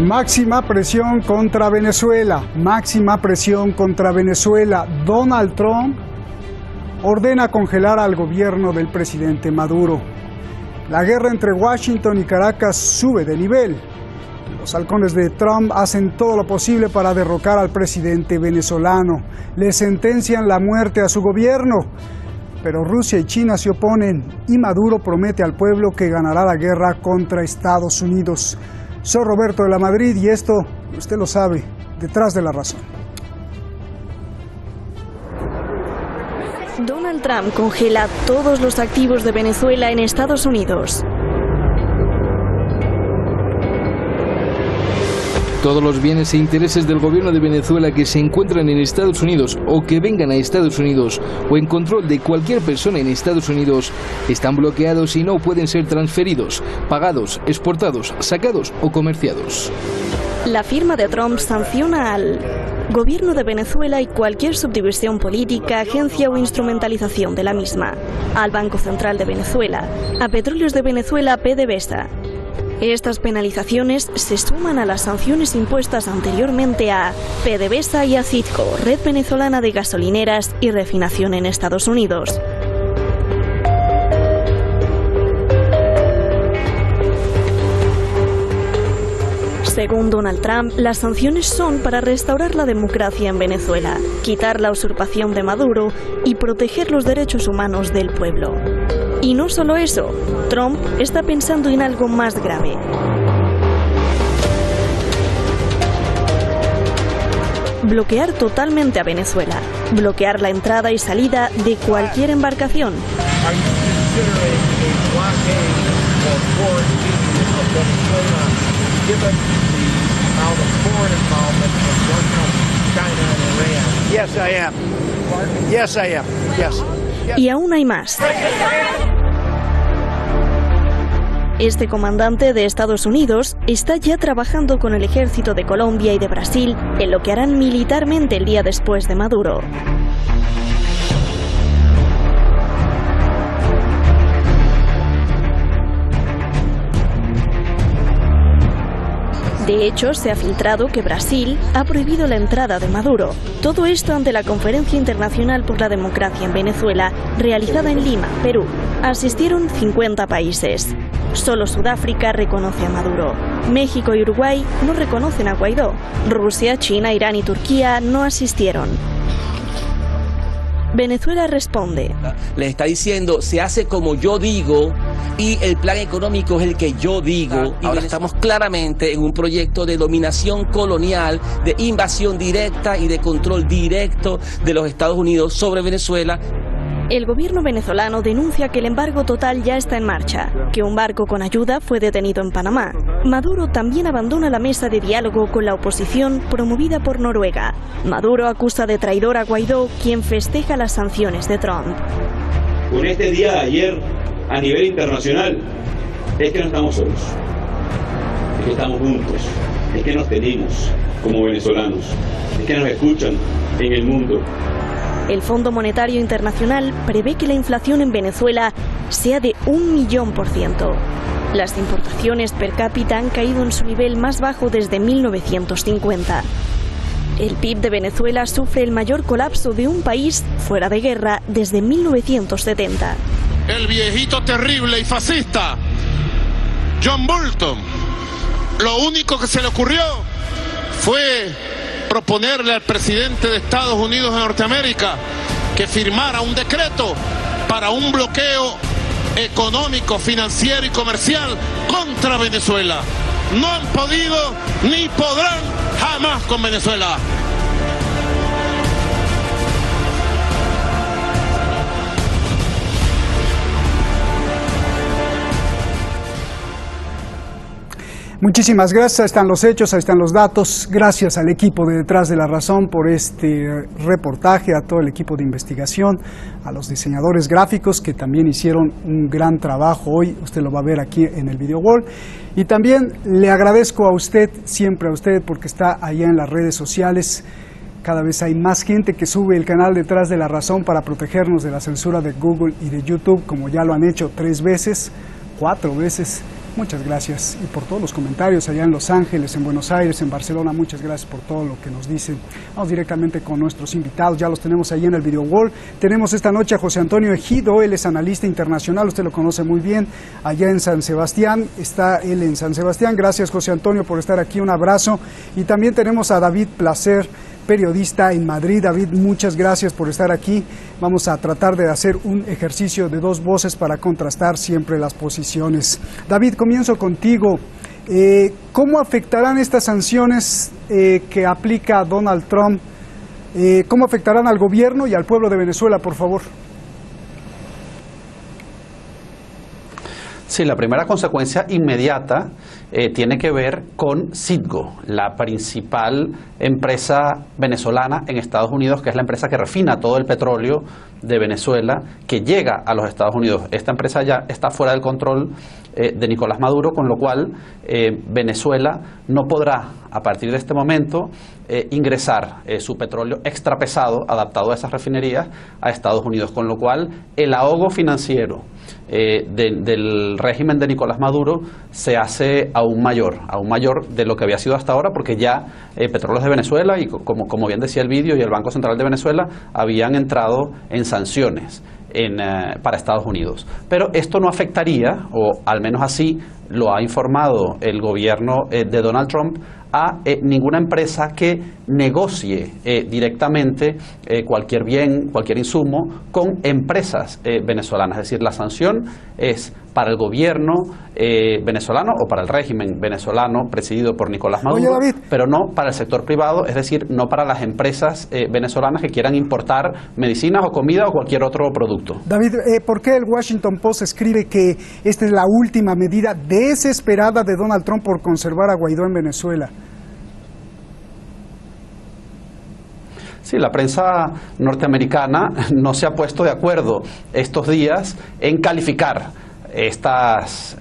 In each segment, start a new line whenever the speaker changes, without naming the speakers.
Máxima presión contra Venezuela, máxima presión contra Venezuela. Donald Trump ordena congelar al gobierno del presidente Maduro. La guerra entre Washington y Caracas sube de nivel. Los halcones de Trump hacen todo lo posible para derrocar al presidente venezolano. Le sentencian la muerte a su gobierno. Pero Rusia y China se oponen y Maduro promete al pueblo que ganará la guerra contra Estados Unidos. Soy Roberto de la Madrid y esto, usted lo sabe, Detrás de la Razón.
Donald Trump congela todos los activos de Venezuela en Estados Unidos.
Todos los bienes e intereses del gobierno de Venezuela que se encuentran en Estados Unidos o que vengan a Estados Unidos o en control de cualquier persona en Estados Unidos están bloqueados y no pueden ser transferidos, pagados, exportados, sacados o comerciados.
La firma de Trump sanciona al gobierno de Venezuela y cualquier subdivisión política, agencia o instrumentalización de la misma, al Banco Central de Venezuela, a Petróleos de Venezuela, PDVSA. Estas penalizaciones se suman a las sanciones impuestas anteriormente a PDVSA y a Citgo, Red Venezolana de Gasolineras y Refinación en Estados Unidos. Según Donald Trump, las sanciones son para restaurar la democracia en Venezuela, quitar la usurpación de Maduro y proteger los derechos humanos del pueblo. Y no solo eso, Trump está pensando en algo más grave. Bloquear totalmente a Venezuela, bloquear la entrada y salida de cualquier embarcación.
Yes, I am. Yes, I am. Yes.
Y aún hay más. Este comandante de Estados Unidos está ya trabajando con el ejército de Colombia y de Brasil en lo que harán militarmente el día después de Maduro. De hecho, se ha filtrado que Brasil ha prohibido la entrada de Maduro. Todo esto ante la Conferencia Internacional por la Democracia en Venezuela, realizada en Lima, Perú. Asistieron 50 países. Solo Sudáfrica reconoce a Maduro. México y Uruguay no reconocen a Guaidó. Rusia, China, Irán y Turquía no asistieron. Venezuela responde.
Les está diciendo, se hace como yo digo y el plan económico es el que yo digo. Ahora estamos claramente en un proyecto de dominación colonial, de invasión directa y de control directo de los Estados Unidos sobre Venezuela.
El gobierno venezolano denuncia que el embargo total ya está en marcha, que un barco con ayuda fue detenido en Panamá. Maduro también abandona la mesa de diálogo con la oposición promovida por Noruega. Maduro acusa de traidor a Guaidó, quien festeja las sanciones de Trump.
Con este día de ayer, a nivel internacional, es que no estamos solos, es que estamos juntos, es que nos tenemos como venezolanos, es que nos escuchan en el mundo.
El Fondo Monetario Internacional prevé que la inflación en Venezuela sea de 1.000.000%. Las importaciones per cápita han caído en su nivel más bajo desde 1950. El PIB de Venezuela sufre el mayor colapso de un país fuera de guerra desde 1970.
El viejito terrible y fascista, John Bolton, lo único que se le ocurrió fue proponerle al presidente de Estados Unidos de Norteamérica que firmara un decreto para un bloqueo económico, financiero y comercial contra Venezuela. No han podido ni podrán jamás con Venezuela.
Muchísimas gracias, ahí están los hechos, ahí están los datos. Gracias al equipo de Detrás de la Razón por este reportaje, a todo el equipo de investigación, a los diseñadores gráficos que también hicieron un gran trabajo hoy, usted lo va a ver aquí en el video wall. Y también le agradezco a usted, siempre a usted, porque está allá en las redes sociales. Cada vez hay más gente que sube el canal Detrás de la Razón para protegernos de la censura de Google y de YouTube, como ya lo han hecho 3 veces, 4 veces. Muchas gracias. Y por todos los comentarios allá en Los Ángeles, en Buenos Aires, en Barcelona, muchas gracias por todo lo que nos dicen. Vamos directamente con nuestros invitados, ya los tenemos ahí en el video wall. Tenemos esta noche a José Antonio Ejido, él es analista internacional, usted lo conoce muy bien, allá en San Sebastián, está él en San Sebastián. Gracias, José Antonio, por estar aquí, un abrazo. Y también tenemos a David Placer, periodista en Madrid. David, muchas gracias por estar aquí. Vamos a tratar de hacer un ejercicio de dos voces para contrastar siempre las posiciones. David, comienzo contigo. ¿Cómo afectarán estas sanciones que aplica Donald Trump? ¿Cómo afectarán al gobierno y al pueblo de Venezuela, por favor?
Sí, la primera consecuencia inmediata tiene que ver con Citgo, la principal empresa venezolana en Estados Unidos, que es la empresa que refina todo el petróleo de Venezuela que llega a los Estados Unidos. Esta empresa ya está fuera del control de Nicolás Maduro, con lo cual Venezuela no podrá a partir de este momento ingresar su petróleo extra pesado adaptado a esas refinerías a Estados Unidos, con lo cual el ahogo financiero del régimen de Nicolás Maduro se hace aún mayor de lo que había sido hasta ahora, porque ya Petróleos de Venezuela y como bien decía el vídeo, y el Banco Central de Venezuela habían entrado en sanciones para Estados Unidos. Pero esto no afectaría, o al menos así lo ha informado el gobierno de Donald Trump, a ninguna empresa que negocie directamente cualquier bien, cualquier insumo con empresas venezolanas. Es decir, la sanción es para el gobierno venezolano o para el régimen venezolano presidido por Nicolás Maduro, pero no para el sector privado, es decir, no para las empresas venezolanas que quieran importar medicinas o comida o cualquier otro producto.
David, ¿por qué el Washington Post escribe que esta es la última medida desesperada de Donald Trump por conservar a Guaidó en Venezuela?
Sí, la prensa norteamericana no se ha puesto de acuerdo estos días en calificar estas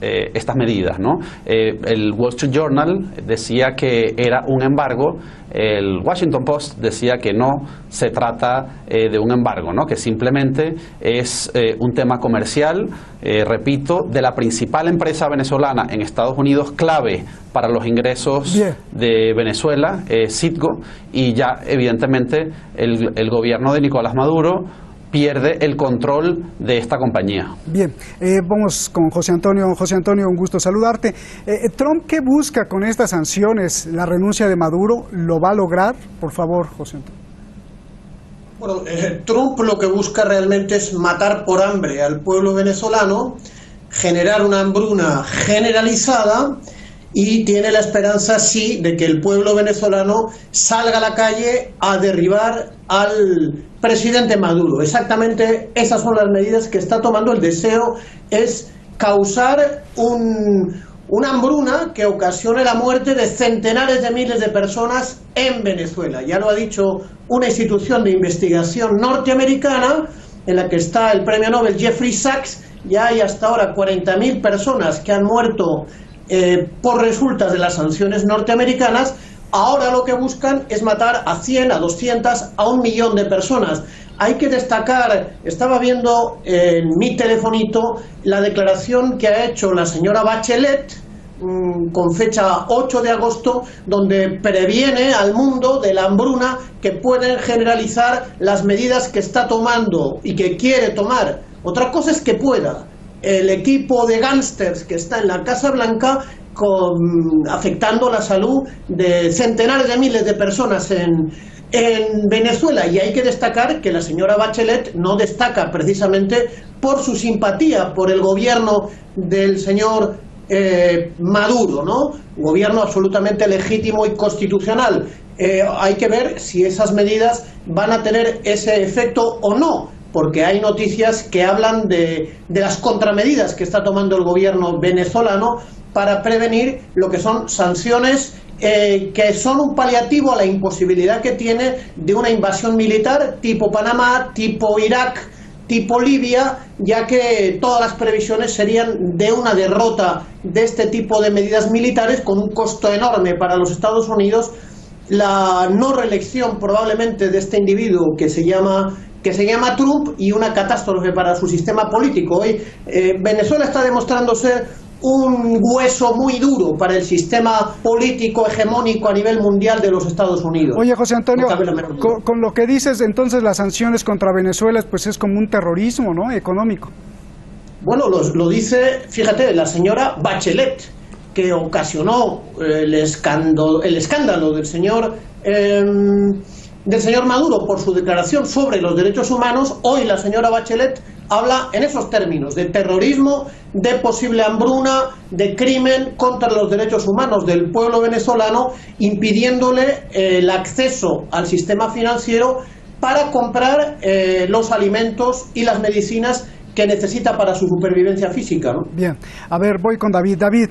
medidas, ¿no? El Wall Street Journal decía que era un embargo, el Washington Post decía que no se trata de un embargo, ¿no? Que simplemente es un tema comercial, repito, de la principal empresa venezolana en Estados Unidos, clave para los ingresos de Venezuela, Citgo, y ya evidentemente el gobierno de Nicolás Maduro pierde el control de esta compañía.
Bien, vamos con José Antonio. José Antonio, un gusto saludarte. Trump, ¿qué busca con estas sanciones? ¿La renuncia de Maduro lo va a lograr? Por favor, José Antonio.
Bueno, Trump lo que busca realmente es matar por hambre al pueblo venezolano, generar una hambruna generalizada, y tiene la esperanza, sí, de que el pueblo venezolano salga a la calle a derribar al presidente Maduro. Exactamente esas son las medidas que está tomando. El deseo es causar una hambruna que ocasione la muerte de centenares de miles de personas en Venezuela. Ya lo ha dicho una institución de investigación norteamericana, en la que está el premio Nobel Jeffrey Sachs. Ya hay hasta ahora 40.000 personas que han muerto por resultas de las sanciones norteamericanas. Ahora lo que buscan es matar a 100, a 200, a 1 millón de personas. Hay que destacar, estaba viendo en mi telefonito la declaración que ha hecho la señora Bachelet, con fecha 8 de agosto, donde previene al mundo de la hambruna que pueden generalizar las medidas que está tomando y que quiere tomar. Otra cosa es que pueda. El equipo de gángsters que está en la Casa Blanca afectando la salud de centenares de miles de personas en Venezuela. Y hay que destacar que la señora Bachelet no destaca precisamente por su simpatía por el gobierno del señor Maduro, ¿no? Gobierno absolutamente legítimo y constitucional. Hay que ver si esas medidas van a tener ese efecto o no, porque hay noticias que hablan de las contramedidas que está tomando el gobierno venezolano para prevenir lo que son sanciones que son un paliativo a la imposibilidad que tiene de una invasión militar tipo Panamá, tipo Irak, tipo Libia, ya que todas las previsiones serían de una derrota de este tipo de medidas militares con un costo enorme para los Estados Unidos, la no reelección probablemente de este individuo que se llama Trump, y una catástrofe para su sistema político. Hoy Venezuela está demostrando ser un hueso muy duro para el sistema político hegemónico a nivel mundial de los Estados Unidos.
Oye, José Antonio, con lo que dices, entonces las sanciones contra Venezuela pues es como un terrorismo, ¿no?, económico.
Bueno, lo dice, fíjate, la señora Bachelet, que ocasionó el escándalo del señor Maduro por su declaración sobre los derechos humanos. Hoy la señora Bachelet habla en esos términos, de terrorismo, de posible hambruna, de crimen contra los derechos humanos del pueblo venezolano, impidiéndole el acceso al sistema financiero para comprar los alimentos y las medicinas que necesita para su supervivencia física, ¿no?
Bien, a ver, voy con David. David,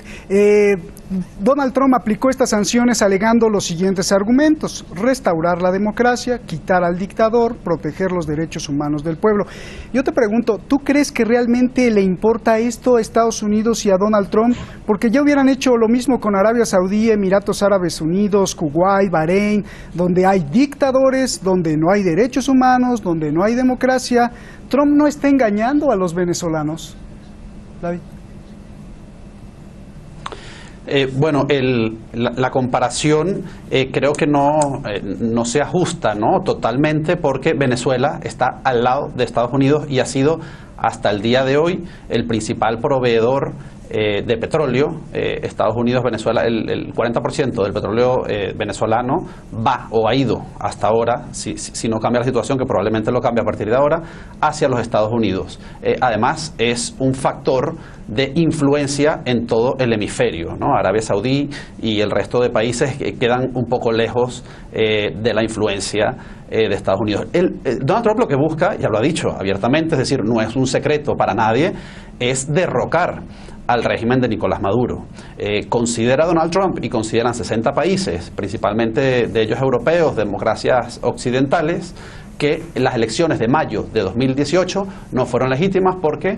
Donald Trump aplicó estas sanciones alegando los siguientes argumentos: restaurar la democracia, quitar al dictador, proteger los derechos humanos del pueblo. Yo te pregunto, ¿tú crees que realmente le importa esto a Estados Unidos y a Donald Trump? Porque ya hubieran hecho lo mismo con Arabia Saudí, Emiratos Árabes Unidos, Kuwait, Bahrein, donde hay dictadores, donde no hay derechos humanos, donde no hay democracia. ¿Trump no está engañando a los venezolanos? David.
Bueno, la comparación creo que no se ajusta, ¿no?, totalmente, porque Venezuela está al lado de Estados Unidos y ha sido hasta el día de hoy el principal proveedor de petróleo. Estados Unidos, Venezuela, el 40% del petróleo venezolano va o ha ido hasta ahora, si no cambia la situación, que probablemente lo cambie a partir de ahora, hacia los Estados Unidos. Además, es un factor de influencia en todo el hemisferio, ¿no? Arabia Saudí y el resto de países quedan un poco lejos de la influencia de Estados Unidos. Donald Trump lo que busca, ya lo ha dicho abiertamente, es decir, no es un secreto para nadie, es derrocar al régimen de Nicolás Maduro. Considera Donald Trump, y consideran 60 países, principalmente de ellos europeos, democracias occidentales, que las elecciones de mayo de 2018 no fueron legítimas porque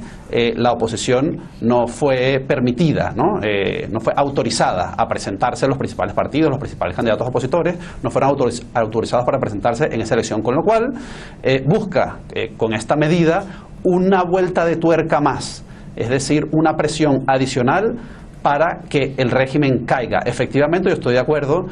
la oposición no fue permitida, no fue autorizada a presentarse. Los principales partidos, los principales candidatos opositores no fueron autorizados para presentarse en esa elección, con lo cual busca con esta medida una vuelta de tuerca más, es decir, una presión adicional para que el régimen caiga. Efectivamente, yo estoy de acuerdo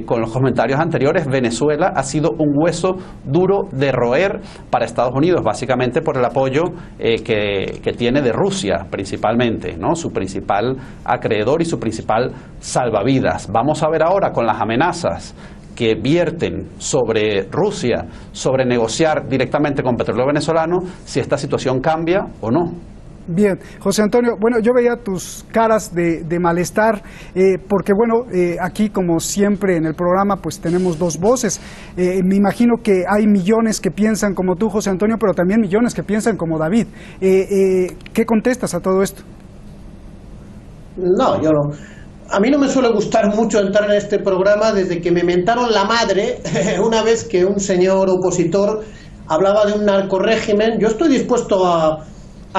con los comentarios anteriores. Venezuela ha sido un hueso duro de roer para Estados Unidos, básicamente por el apoyo que tiene de Rusia, principalmente, ¿no?, su principal acreedor y su principal salvavidas. Vamos a ver ahora con las amenazas que vierten sobre Rusia, sobre negociar directamente con petróleo venezolano, si esta situación cambia o no.
Bien, José Antonio, bueno, yo veía tus caras de malestar, porque bueno, aquí como siempre en el programa pues tenemos dos voces. Me imagino que hay millones que piensan como tú, José Antonio, pero también millones que piensan como David. ¿Qué contestas a todo esto?
No, yo no. A mí no me suele gustar mucho entrar en este programa desde que me mentaron la madre una vez que un señor opositor hablaba de un narcorrégimen. Yo estoy dispuesto a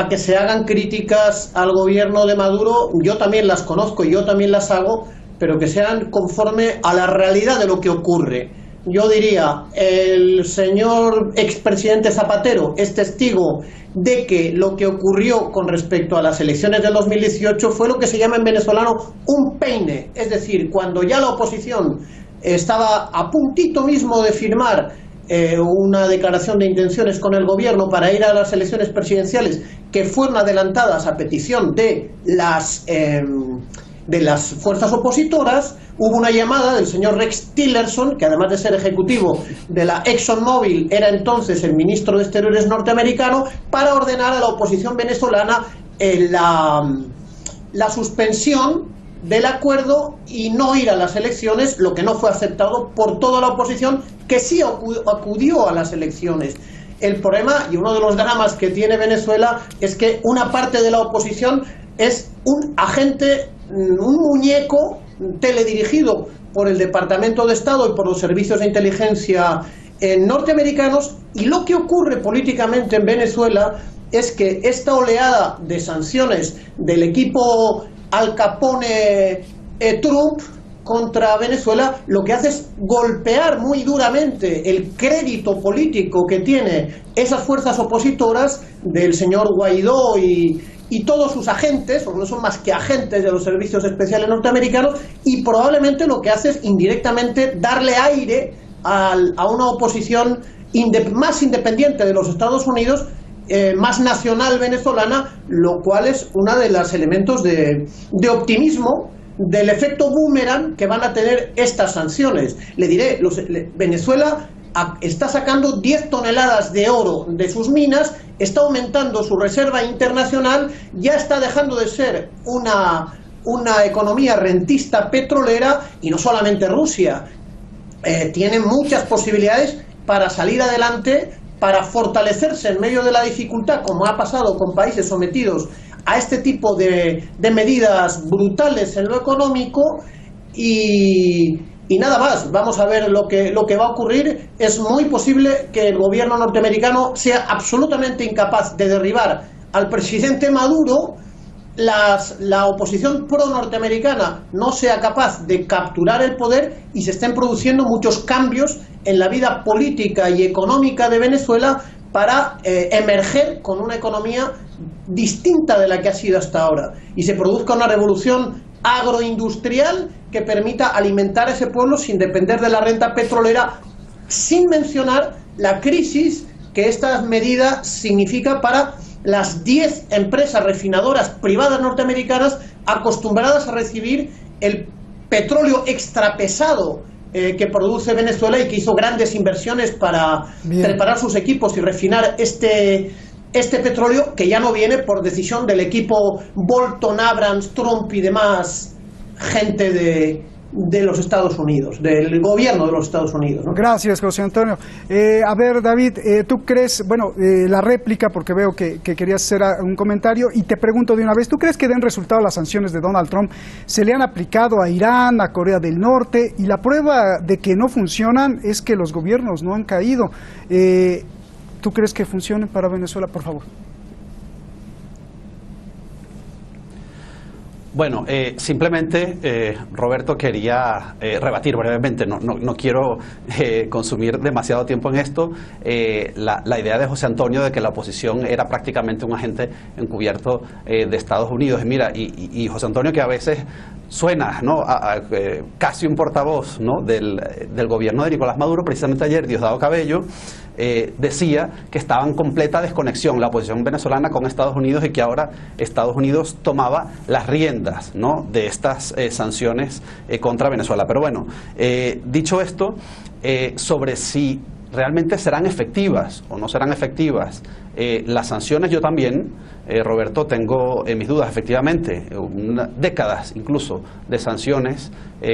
que se hagan críticas al gobierno de Maduro. Yo también las conozco y yo también las hago, pero que sean conforme a la realidad de lo que ocurre. Yo diría, el señor expresidente Zapatero es testigo de que lo que ocurrió con respecto a las elecciones del 2018 fue lo que se llama en venezolano un peine, es decir, cuando ya la oposición estaba a puntito mismo de firmar una declaración de intenciones con el gobierno para ir a las elecciones presidenciales, que fueron adelantadas a petición de las fuerzas opositoras. Hubo una llamada del señor Rex Tillerson, que además de ser ejecutivo de la ExxonMobil era entonces el ministro de Exteriores norteamericano, para ordenar a la oposición venezolana la suspensión del acuerdo y no ir a las elecciones, lo que no fue aceptado por toda la oposición, que sí acudió a las elecciones. El problema y uno de los dramas que tiene Venezuela es que una parte de la oposición es un agente, un muñeco teledirigido por el Departamento de Estado y por los servicios de inteligencia norteamericanos, y lo que ocurre políticamente en Venezuela es que esta oleada de sanciones del equipo Al Capone Trump contra Venezuela lo que hace es golpear muy duramente el crédito político que tiene esas fuerzas opositoras del señor Guaidó y todos sus agentes, porque no son más que agentes de los servicios especiales norteamericanos, y probablemente lo que hace es indirectamente darle aire a una oposición más independiente de los Estados Unidos, más nacional venezolana, lo cual es uno de los elementos de optimismo del efecto boomerang que van a tener estas sanciones. Le diré, Venezuela está sacando 10 toneladas de oro de sus minas, está aumentando su reserva internacional, ya está dejando de ser una economía rentista petrolera, y no solamente Rusia, tiene muchas posibilidades para salir adelante, para fortalecerse en medio de la dificultad, como ha pasado con países sometidos a este tipo de medidas brutales en lo económico, y nada más. Vamos a ver lo que va a ocurrir. Es muy posible que el gobierno norteamericano sea absolutamente incapaz de derribar al presidente Maduro, la oposición pro-norteamericana no sea capaz de capturar el poder, y se estén produciendo muchos cambios en la vida política y económica de Venezuela para emerger con una economía distinta de la que ha sido hasta ahora, y se produzca una revolución agroindustrial que permita alimentar a ese pueblo sin depender de la renta petrolera, sin mencionar la crisis que esta medida significa para las 10 empresas refinadoras privadas norteamericanas acostumbradas a recibir el petróleo extrapesado que produce Venezuela, y que hizo grandes inversiones para preparar sus equipos y refinar este petróleo, que ya no viene por decisión del equipo Bolton, Abrams, Trump y demás gente de los Estados Unidos, del gobierno de los Estados Unidos, ¿no?
Gracias, José Antonio. A ver, David, ¿tú crees, la réplica, porque veo que querías hacer un comentario, y te pregunto de una vez, ¿tú crees que den resultado las sanciones de Donald Trump? Se le han aplicado a Irán, a Corea del Norte, y la prueba de que no funcionan es que los gobiernos no han caído. ¿Tú crees que funcionen para Venezuela, por favor?
Bueno, simplemente, Roberto, quería rebatir brevemente, no quiero consumir demasiado tiempo en esto, la idea de José Antonio de que la oposición era prácticamente un agente encubierto de Estados Unidos. Mira, y José Antonio, que a veces suena, ¿no?, casi un portavoz, ¿no?, del gobierno de Nicolás Maduro. Precisamente ayer Diosdado Cabello decía que estaba en completa desconexión la oposición venezolana con Estados Unidos, y que ahora Estados Unidos tomaba las riendas, ¿no?, de estas sanciones contra Venezuela. Pero bueno, dicho esto, sobre si realmente serán efectivas o no serán efectivas las sanciones, yo también, Roberto, tengo mis dudas. Efectivamente, décadas incluso de sanciones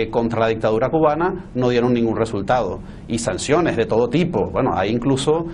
contra la dictadura cubana no dieron ningún resultado, y sanciones de todo tipo. Bueno, hay incluso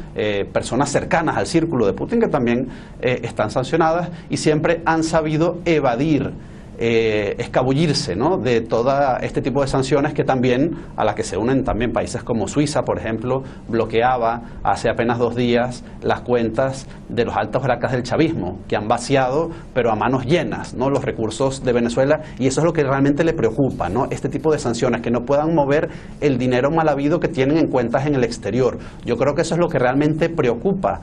personas cercanas al círculo de Putin que también están sancionadas, y siempre han sabido evadir, escabullirse, ¿no?, de todo este tipo de sanciones, que también, a las que se unen también países como Suiza, por ejemplo, bloqueaba hace apenas 2 días las cuentas de los altos jerarcas del chavismo, que han vaciado, pero a manos llenas, ¿no?, los recursos de Venezuela, y eso es lo que realmente le preocupa, ¿no?, este tipo de sanciones, que no puedan mover el dinero mal habido que tienen en cuentas en el exterior. Yo creo que eso es lo que realmente preocupa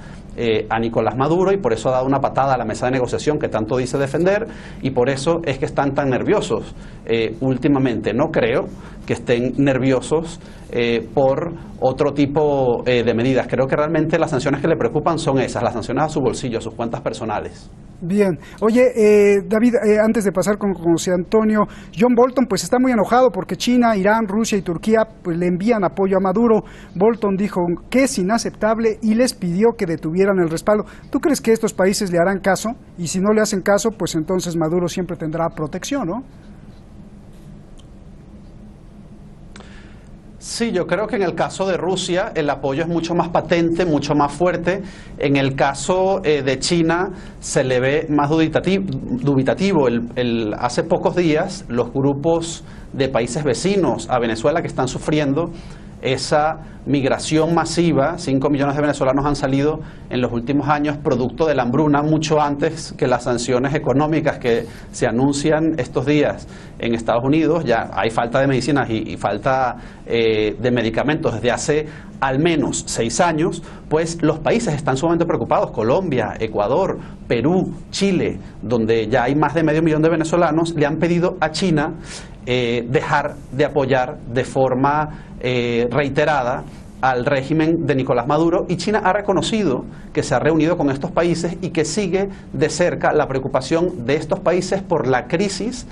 a Nicolás Maduro, y por eso ha dado una patada a la mesa de negociación que tanto dice defender, y por eso es que están tan nerviosos últimamente. No creo que estén nerviosos por otro tipo de medidas. Creo que realmente las sanciones que le preocupan son esas, las sanciones a su bolsillo, a sus cuentas personales.
Bien. Oye, David, antes de pasar con José Antonio, John Bolton pues está muy enojado porque China, Irán, Rusia y Turquía pues le envían apoyo a Maduro. Bolton dijo que es inaceptable y les pidió que detuvieran el respaldo. ¿Tú crees que estos países le harán caso? Y si no le hacen caso, pues entonces Maduro siempre tendrá protección, ¿no?
Sí, yo creo que en el caso de Rusia el apoyo es mucho más patente, mucho más fuerte. En el caso de China se le ve más dubitativo. Hace pocos días los grupos de países vecinos a Venezuela que están sufriendo esa migración masiva. 5 millones de venezolanos han salido en los últimos años producto de la hambruna, mucho antes que las sanciones económicas que se anuncian estos días en Estados Unidos. Ya hay falta de medicinas y falta de medicamentos desde hace al menos 6 años, pues los países están sumamente preocupados. Colombia, Ecuador, Perú, Chile, donde ya hay más de medio millón de venezolanos, le han pedido a China dejar de apoyar de forma reiterada al régimen de Nicolás Maduro, y China ha reconocido que se ha reunido con estos países y que sigue de cerca la preocupación de estos países por la crisis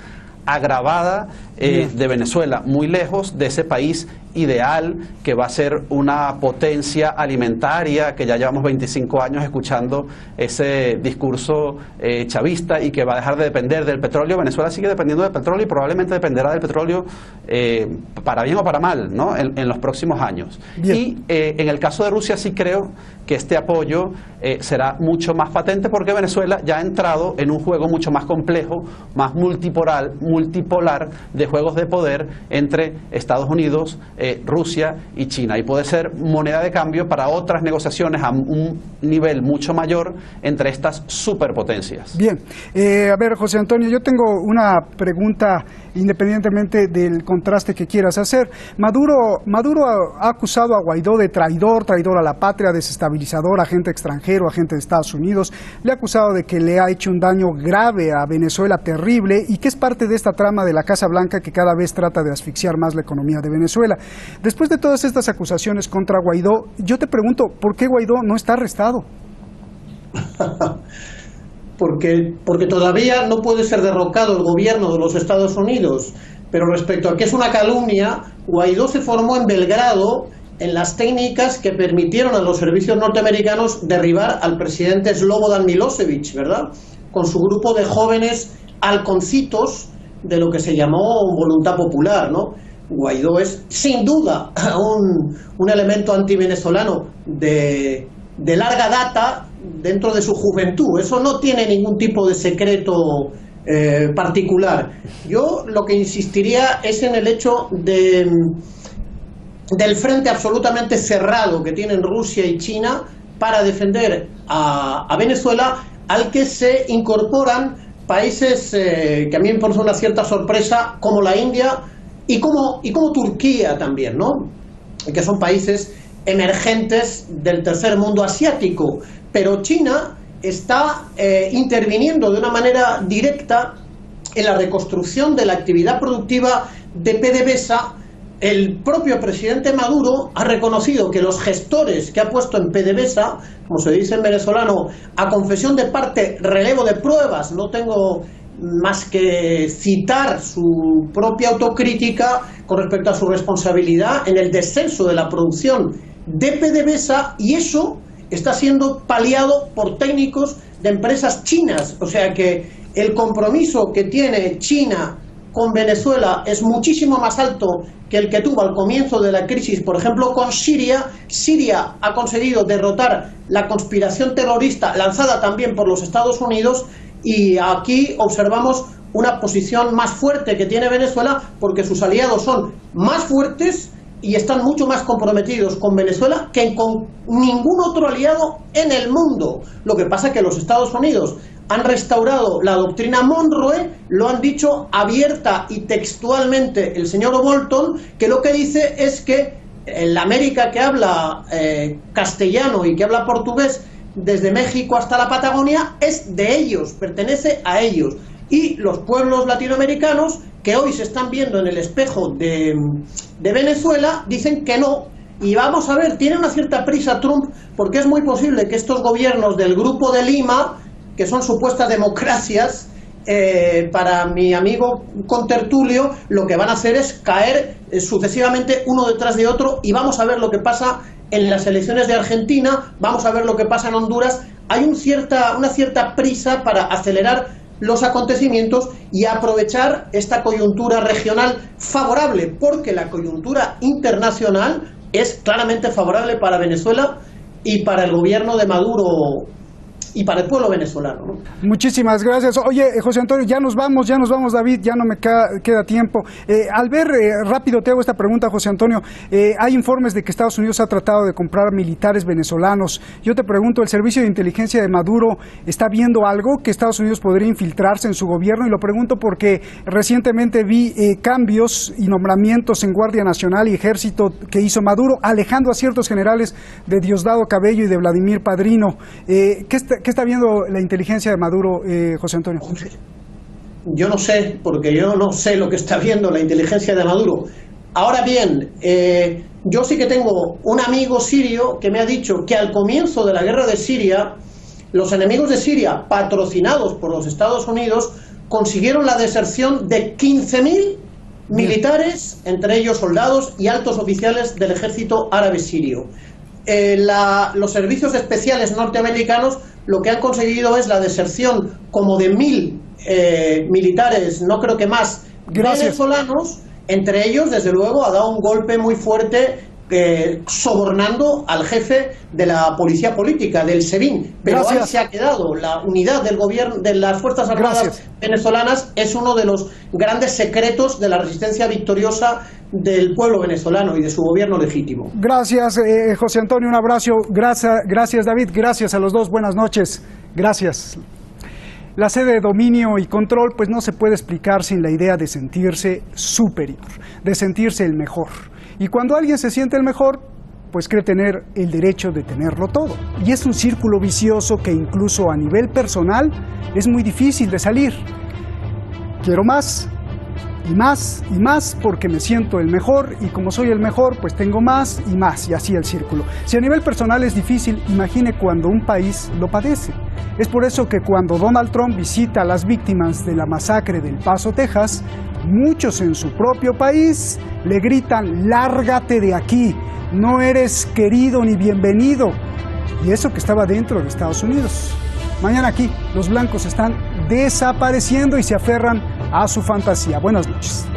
agravada de Venezuela, muy lejos de ese país ideal que va a ser una potencia alimentaria, que ya llevamos 25 años escuchando ese discurso chavista, y que va a dejar de depender del petróleo. Venezuela sigue dependiendo del petróleo y probablemente dependerá del petróleo para bien o para mal, ¿no?, en los próximos años. Bien. Y en el caso de Rusia sí creo que este apoyo será mucho más patente, porque Venezuela ya ha entrado en un juego mucho más complejo, más multipolar de juegos de poder entre Estados Unidos, Rusia y China, y puede ser moneda de cambio para otras negociaciones a un nivel mucho mayor entre estas superpotencias.
Bien, a ver, José Antonio, yo tengo una pregunta independientemente del contraste que quieras hacer. Maduro ha acusado a Guaidó de traidor a la patria, desestabilizador, agente extranjero, agente de Estados Unidos. Le ha acusado de que le ha hecho un daño grave a Venezuela, terrible, y que es parte de esta trama de la Casa Blanca que cada vez trata de asfixiar más la economía de Venezuela. Después de todas estas acusaciones contra Guaidó, yo te pregunto, ¿por qué Guaidó no está arrestado?
Porque todavía no puede ser derrocado el gobierno de los Estados Unidos. Pero respecto a que es una calumnia, Guaidó se formó en Belgrado en las técnicas que permitieron a los servicios norteamericanos derribar al presidente Slobodan Milosevic, ¿verdad?, con su grupo de jóvenes halconcitos de lo que se llamó voluntad popular, ¿no? Guaidó es sin duda un elemento antivenezolano de larga data dentro de su juventud. Eso no tiene ningún tipo de secreto particular. Yo lo que insistiría es en el hecho del frente absolutamente cerrado que tienen Rusia y China para defender a Venezuela, al que se incorporan países que a mí me parece una cierta sorpresa, como la India y como Turquía también, ¿no?, que son países emergentes del tercer mundo asiático. Pero China está interviniendo de una manera directa en la reconstrucción de la actividad productiva de PDVSA. El propio presidente Maduro ha reconocido que los gestores que ha puesto en PDVSA, como se dice en venezolano, a confesión de parte, relevo de pruebas, no tengo más que citar su propia autocrítica con respecto a su responsabilidad en el descenso de la producción de PDVSA, y eso está siendo paliado por técnicos de empresas chinas. O sea que el compromiso que tiene China con Venezuela es muchísimo más alto que el que tuvo al comienzo de la crisis, por ejemplo, con Siria. Siria ha conseguido derrotar la conspiración terrorista lanzada también por los Estados Unidos, y aquí observamos una posición más fuerte que tiene Venezuela, porque sus aliados son más fuertes y están mucho más comprometidos con Venezuela que con ningún otro aliado en el mundo. Lo que pasa es que los Estados Unidos han restaurado la doctrina Monroe, lo han dicho abierta y textualmente el señor Bolton, que lo que dice es que en la América que habla castellano y que habla portugués, desde México hasta la Patagonia, es de ellos, pertenece a ellos. Y los pueblos latinoamericanos, que hoy se están viendo en el espejo de Venezuela, dicen que no. Y vamos a ver, tiene una cierta prisa Trump, porque es muy posible que estos gobiernos del Grupo de Lima, que son supuestas democracias, para mi amigo contertulio, lo que van a hacer es caer sucesivamente uno detrás de otro, y vamos a ver lo que pasa en las elecciones de Argentina, vamos a ver lo que pasa en Honduras. Hay una cierta prisa para acelerar los acontecimientos y aprovechar esta coyuntura regional favorable, porque la coyuntura internacional es claramente favorable para Venezuela y para el gobierno de Maduro y para el pueblo venezolano, ¿no?
Muchísimas gracias. Oye, José Antonio, ya nos vamos, David, ya no me queda tiempo. Al ver, rápido te hago esta pregunta, José Antonio, hay informes de que Estados Unidos ha tratado de comprar militares venezolanos. Yo te pregunto, ¿el servicio de inteligencia de Maduro está viendo algo que Estados Unidos podría infiltrarse en su gobierno? Y lo pregunto porque recientemente vi cambios y nombramientos en Guardia Nacional y Ejército que hizo Maduro, alejando a ciertos generales de Diosdado Cabello y de Vladimir Padrino. ¿Qué está viendo la inteligencia de Maduro, José Antonio?
Yo no sé, porque yo no sé lo que está viendo la inteligencia de Maduro. Ahora bien, yo sí que tengo un amigo sirio que me ha dicho que al comienzo de la guerra de Siria, los enemigos de Siria, patrocinados por los Estados Unidos, consiguieron la deserción de 15.000 militares, entre ellos soldados y altos oficiales del ejército árabe sirio. Los servicios especiales norteamericanos lo que han conseguido es la deserción como de 1.000 militares, no creo que más, venezolanos. Entre ellos, desde luego, ha dado un golpe muy fuerte sobornando al jefe de la policía política, del SEBIN. Pero ahí se ha quedado. La unidad del gobierno, de las Fuerzas Armadas venezolanas, es uno de los grandes secretos de la resistencia victoriosa del pueblo venezolano y de su gobierno legítimo.
Gracias, José Antonio, un abrazo. Gracias, David. Gracias a los dos. Buenas noches. Gracias. La sede de dominio y control pues no se puede explicar sin la idea de sentirse superior, de sentirse el mejor. Y cuando alguien se siente el mejor, pues cree tener el derecho de tenerlo todo. Y es un círculo vicioso que incluso a nivel personal es muy difícil de salir. Quiero más y más y más porque me siento el mejor, y como soy el mejor pues tengo más y más, y así el círculo. Si a nivel personal es difícil, imagine cuando un país lo padece. Es por eso que cuando Donald Trump visita a las víctimas de la masacre del Paso, Texas, muchos en su propio país le gritan: lárgate de aquí, no eres querido ni bienvenido. Y eso que estaba dentro de Estados Unidos. Mañana aquí los blancos están desapareciendo y se aferran a su fantasía. Buenas noches.